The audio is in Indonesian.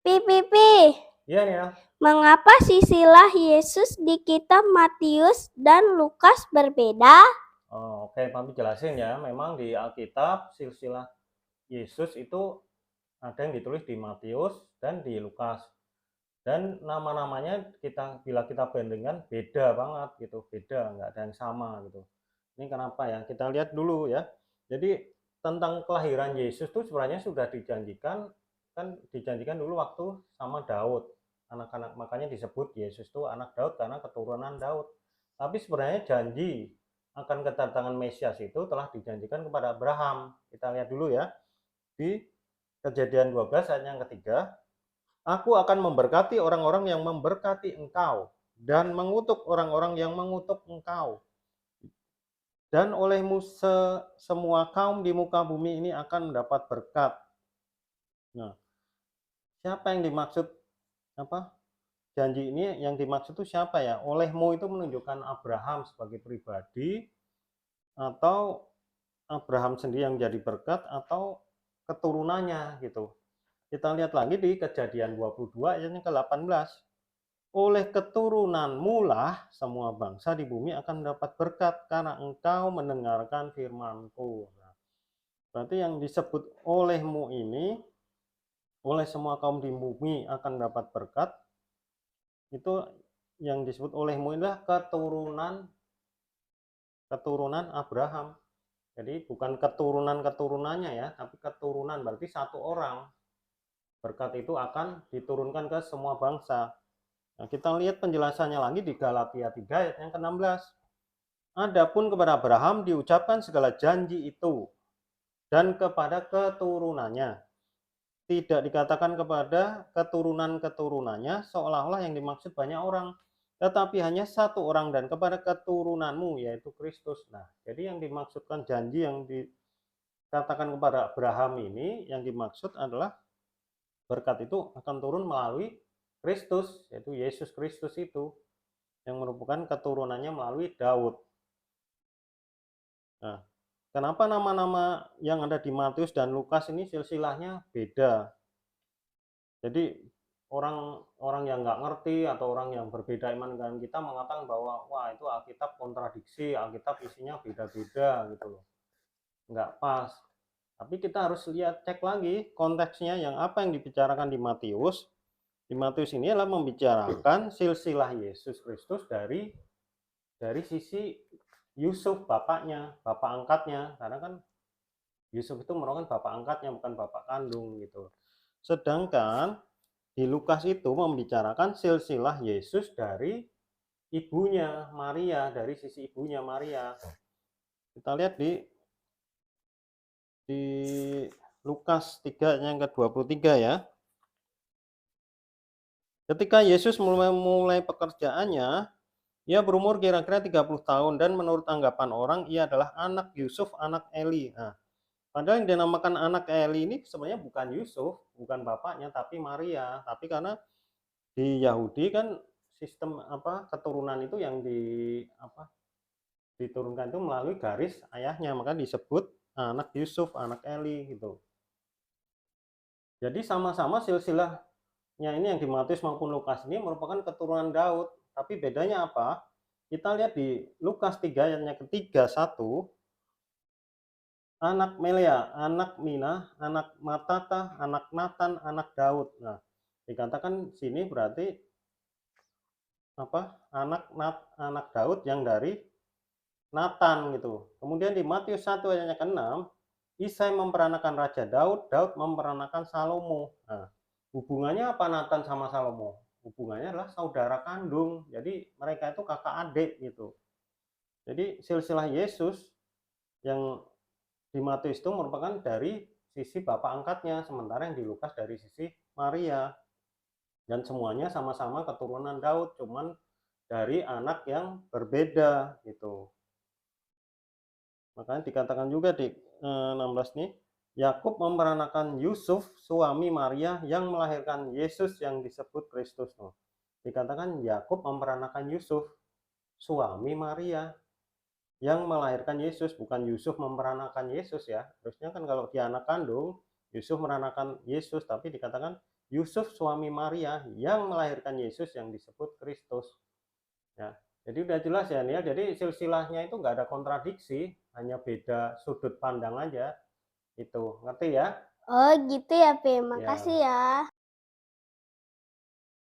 Pipipi. Iya ya. Mengapa silsilah Yesus di kitab Matius dan Lukas berbeda? Oke, Mami jelasin ya. Memang di Alkitab silsilah Yesus itu ada yang ditulis di Matius dan di Lukas. Dan nama-namanya bila kita bandingkan beda banget gitu, beda, nggak ada yang sama gitu. Ini kenapa ya? Kita lihat dulu ya. Jadi tentang kelahiran Yesus itu sebenarnya sudah dijanjikan dulu waktu sama Daud. Anak-anak makanya disebut Yesus itu anak Daud karena keturunan Daud. Tapi sebenarnya janji akan kedatangan Mesias itu telah dijanjikan kepada Abraham. Kita lihat dulu ya. Di Kejadian 12 ayat yang ketiga, Aku akan memberkati orang-orang yang memberkati engkau, dan mengutuk orang-orang yang mengutuk engkau. Dan olehmu semua kaum di muka bumi ini akan mendapat berkat. Nah, siapa yang dimaksud apa? Janji ini yang dimaksud itu siapa ya? Olehmu itu menunjukkan Abraham sebagai pribadi, atau Abraham sendiri yang jadi berkat, atau keturunannya gitu. Kita lihat lagi di Kejadian 22 ayat yang ke-18. Oleh keturunanmu lah semua bangsa di bumi akan mendapat berkat karena engkau mendengarkan firman-Ku. Nah, berarti yang disebut olehmu ini, oleh semua kaum di bumi akan mendapat berkat, itu yang disebut olehmu adalah keturunan Abraham. Jadi bukan keturunan-keturunannya ya, tapi keturunan, berarti satu orang. Berkat itu akan diturunkan ke semua bangsa. Nah, kita lihat penjelasannya lagi di Galatia 3 ayat yang ke-16. Adapun kepada Abraham diucapkan segala janji itu dan kepada keturunannya. Tidak dikatakan kepada keturunan-keturunannya seolah-olah yang dimaksud banyak orang, tetapi hanya satu orang dan kepada keturunanmu yaitu Kristus. Nah, jadi yang dimaksudkan janji yang dikatakan kepada Abraham ini yang dimaksud adalah berkat itu akan turun melalui Kristus, yaitu Yesus Kristus itu yang merupakan keturunannya melalui Daud. Nah, kenapa nama-nama yang ada di Matius dan Lukas ini silsilahnya beda? Jadi orang yang nggak ngerti atau orang yang berbeda iman dengan kita mengatakan bahwa wah itu Alkitab kontradiksi, Alkitab isinya beda-beda gitu loh. Nggak pas. Tapi kita harus lihat, cek lagi konteksnya yang apa yang dibicarakan di Matius. Di Matius ini adalah membicarakan silsilah Yesus Kristus dari sisi Yusuf, bapaknya, bapak angkatnya, karena kan Yusuf itu merupakan bapak angkatnya, bukan bapak kandung gitu. Sedangkan di Lukas itu membicarakan silsilah Yesus dari ibunya Maria, dari sisi ibunya Maria. Kita lihat di Lukas 3 yang ke-23 ya. Ketika Yesus mulai pekerjaannya, ia berumur kira-kira 30 tahun dan menurut anggapan orang ia adalah anak Yusuf, anak Eli. Nah, padahal yang dinamakan anak Eli ini sebenarnya bukan Yusuf, bukan bapaknya, tapi Maria. Tapi karena di Yahudi kan sistem keturunan itu yang diturunkan itu melalui garis ayahnya, maka disebut anak Yusuf, anak Eli gitu. Jadi sama-sama silsilahnya ini yang di Matius maupun Lukas ini merupakan keturunan Daud. Tapi bedanya apa? Kita lihat di Lukas 3 ayatnya ketiga, 1, anak Melea, anak Mina, anak Matata, anak Natan, anak Daud. Nah, dikatakan sini berarti anak Daud yang dari Natan gitu. Kemudian di Matius 1 ayatnya ke-6, Isai memperanakan Raja Daud, Daud memperanakan Salomo. Nah, hubungannya apa Natan sama Salomo? Hubungannya adalah saudara kandung. Jadi mereka itu kakak adik gitu. Jadi silsilah Yesus yang di Matius itu merupakan dari sisi bapak angkatnya, sementara yang di Lukas dari sisi Maria. Dan semuanya sama-sama keturunan Daud, cuman dari anak yang berbeda gitu. Makanya dikatakan juga di 16 nih, Yakub memperanakan Yusuf, suami Maria yang melahirkan Yesus yang disebut Kristus. Dikatakan Yakub memperanakan Yusuf, suami Maria yang melahirkan Yesus, bukan Yusuf memperanakan Yesus ya. Terusnya kan kalau dia anak kandung, Yusuf meranakan Yesus, tapi dikatakan Yusuf suami Maria yang melahirkan Yesus yang disebut Kristus. Ya, jadi udah jelas ya Niel. Jadi silsilahnya itu nggak ada kontradiksi, hanya beda sudut pandang aja. Itu ngerti ya? Oh gitu ya, Pe. Ya. Makasih ya.